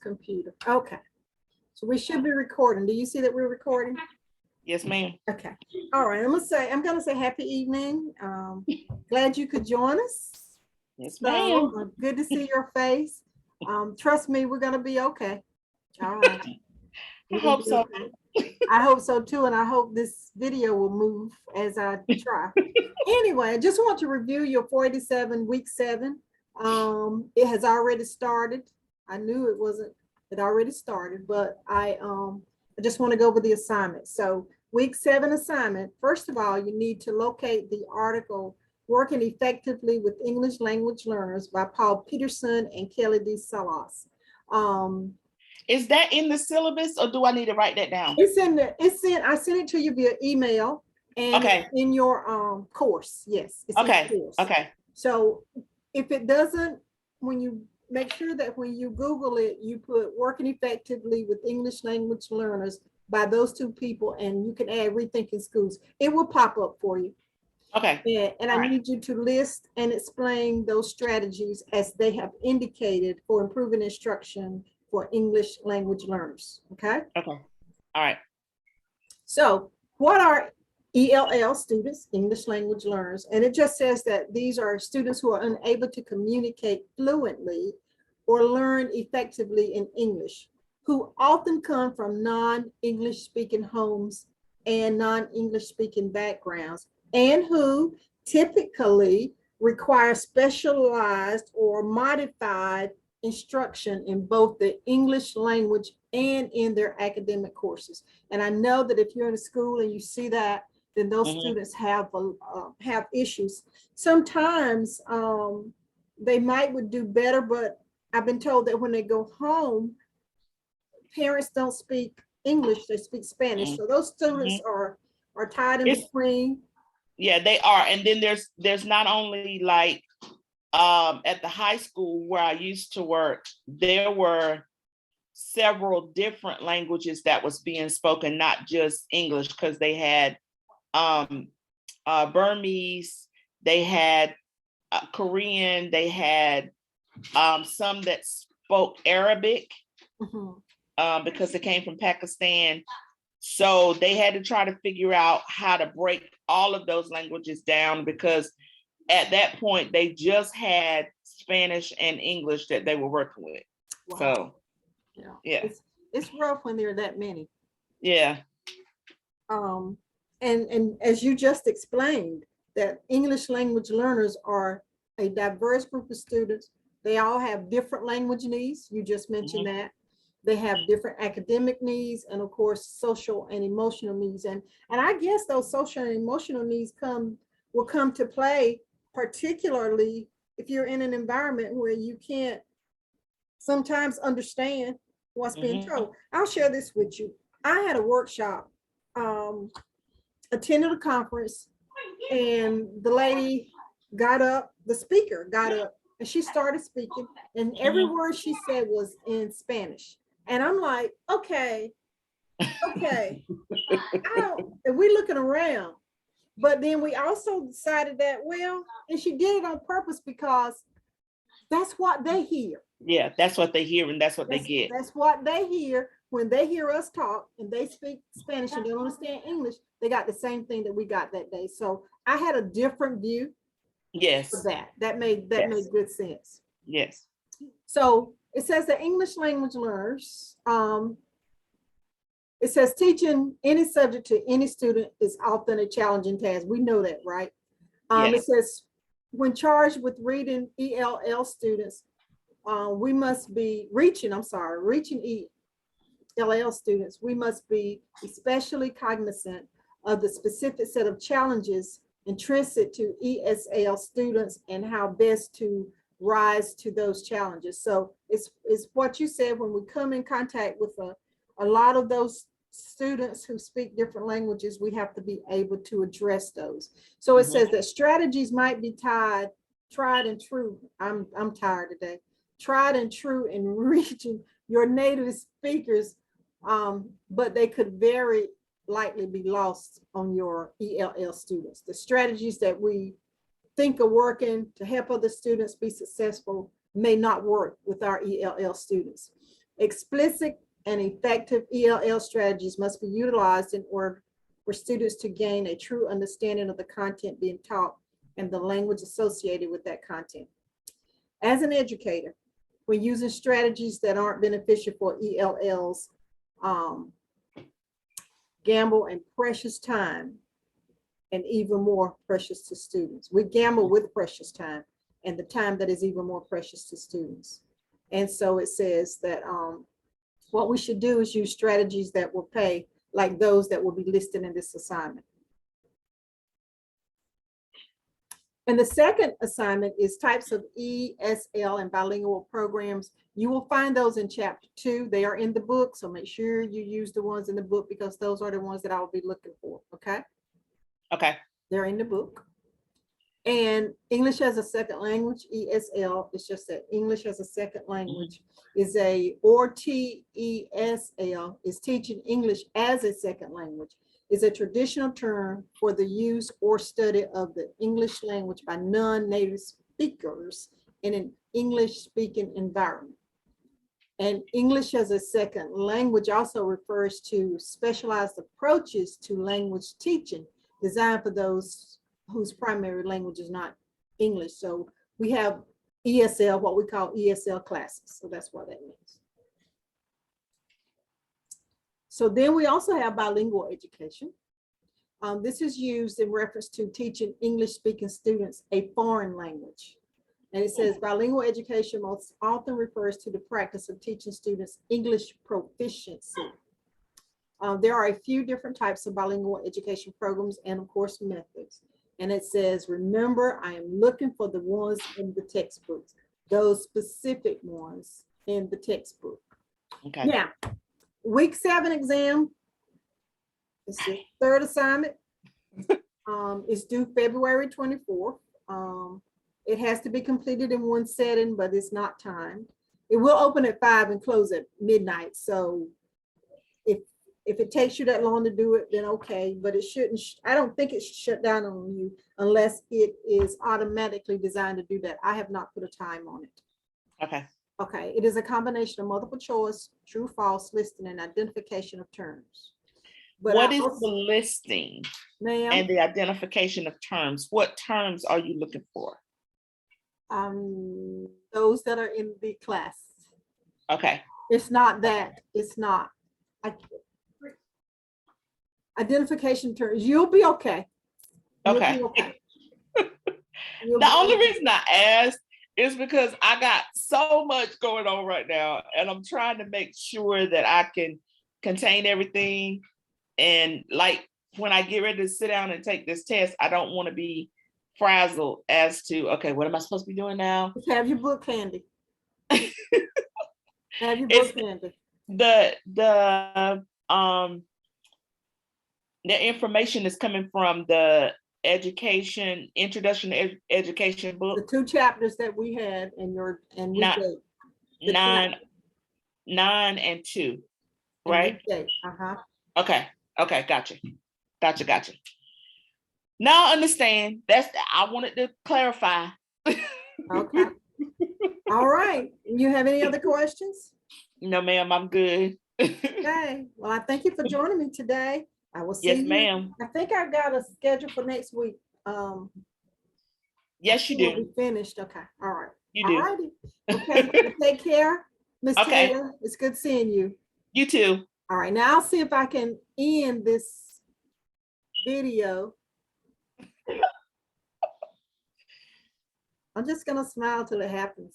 computer. Okay. So we should be recording. Do you see that we're recording? Yes, ma'am. Okay. All right. I'm gonna say happy evening. Glad you could join us. Yes, So ma'am. good to see your face. Trust me, we're gonna be okay. All right. I We're gonna hope be so. okay. I hope so too, and I hope this video will move as I try. Anyway, I just want to review your 487 week 7. It has already started. I knew it already started, but I just want to go over the assignment. So week 7 assignment, first of all, you need to locate the article Working Effectively with English Language Learners by Paul Peterson and Kelly D. Salas. Is that in the syllabus or do I need to write that down? I sent it to you via email and Okay. in your course. Yes. It's Okay. in the course. Okay. So if it doesn't, when you make sure that when you Google it, you put Working Effectively with English Language Learners by those two people, and you can add Rethinking Schools. It will pop up for you. Okay. And I need you to list and explain those strategies as they have indicated for improving instruction for English language learners. Okay. Okay. All right. So what are ELL students, English language learners? And it just says that these are students who are unable to communicate fluently or learn effectively in English, who often come from non-English speaking homes and non-English speaking backgrounds, and who typically require specialized or modified instruction in both the English language and in their academic courses. And I know that if you're in a school and you see that, then those students have issues. Sometimes they would do better, but I've been told that when they go home, parents don't speak English, they speak Spanish. So those students are tied in between. Yeah, they are. And then there's not only like at the high school where I used to work, there were several different languages that was being spoken, not just English, because they had Burmese, they had Korean, they had some that spoke Arabic because they came from Pakistan. So they had to try to figure out how to break all of those languages down, because at that point they just had Spanish and English that they were working with. Wow. So yeah. It's rough when there are that many. Yeah. And as you just explained, that English language learners are a diverse group of students. They all have different language needs. You just mentioned that. They have different academic needs and of course social and emotional needs. And I guess those social and emotional needs will come to play, particularly if you're in an environment where you can't sometimes understand what's being told. I'll share this with you. I had a workshop, attended a conference, and the lady got up, the speaker got up, and she started speaking, and every word she said was in Spanish. And I'm like, okay. And we're looking around. But then we also decided that, well, and she did it on purpose because that's what they hear. Yeah, that's what they hear and that's what they get. That's what they hear when they hear us talk and they speak Spanish and don't understand English. They got the same thing that we got that day. So I had a different view. Yes. Of that made good sense. Yes. So it says that English language learners, it says teaching any subject to any student is often a challenging task. We know that, right? Yes. It says when charged with reading ELL students, we must be reaching ELL students, we must be especially cognizant of the specific set of challenges intrinsic to ESL students and how best to rise to those challenges. So it's what you said, when we come in contact with a lot of those students who speak different languages, we have to be able to address those. So it says that strategies might be tried and true. I'm tired today. Tried and true in reaching your native speakers, but they could very likely be lost on your ELL students. The strategies that we think are working to help other students be successful may not work with our ELL students. Explicit and effective ELL strategies must be utilized in order for students to gain a true understanding of the content being taught and the language associated with that content. As an educator, when using strategies that aren't beneficial for ELLs, gamble and precious time, and even more precious to students. We gamble with precious time and the time that is even more precious to students. And so it says that what we should do is use strategies that will pay, like those that will be listed in this assignment. And the second assignment is types of ESL and bilingual programs. You will find those in chapter 2. They are in the book, so make sure you use the ones in the book because those are the ones that I will be looking for, okay? Okay. They're in the book. And English as a second language, ESL, is just that English as a second language is or TESL is teaching English as a second language, is a traditional term for the use or study of the English language by non-native speakers in an English-speaking environment. And English as a second language also refers to specialized approaches to language teaching designed for those whose primary language is not English. So we have ESL, what we call ESL classes. So that's what that means. So then we also have bilingual education. This is used in reference to teaching English-speaking students a foreign language. And it says bilingual education most often refers to the practice of teaching students English proficiency. There are a few different types of bilingual education programs and of course methods. And it says, remember, I am looking for the ones in the textbooks, those specific ones in the textbook. Okay. Now, week 7 exam, it's the third assignment. It's due February 24th. It has to be completed in one setting, but it's not timed. It will open at 5 and close at midnight. So if it takes you that long to do it, then okay, but it shouldn't, I don't think it should shut down on you unless it is automatically designed to do that. I have not put a time on it. Okay. Okay, it is a combination of multiple choice, true, false, listing, and identification of terms. But what is the listing ma'am, and the identification of terms? What terms are you looking for? those that are in the class. Okay. It's not that, it's not. Identification terms, you'll be okay. You'll Okay. be okay. The only reason I asked is because I got so much going on right now and I'm trying to make sure that I can contain everything. And like when I get ready to sit down and take this test, I don't want to be frazzled as to, okay, what am I supposed to be doing now? Just have your book handy. Have your book handy. The information is coming from the education, introduction to education book. The 2 chapters that we had in your, and we did. 9 and 2, right? Okay. Okay. Gotcha. Now I understand. I wanted to clarify. Okay. All right. You have any other questions? No, ma'am, I'm good. Okay. Well, I thank you for joining me today. I will see you. Yes, ma'am. I think I got a schedule for next week. Yes, you do. We finished. Okay. All right. You do. All righty. Okay. Well, take care, Miss Okay. Taylor. It's good seeing you. You too. All right. Now I'll see if I can end this video. I'm just gonna smile till it happens.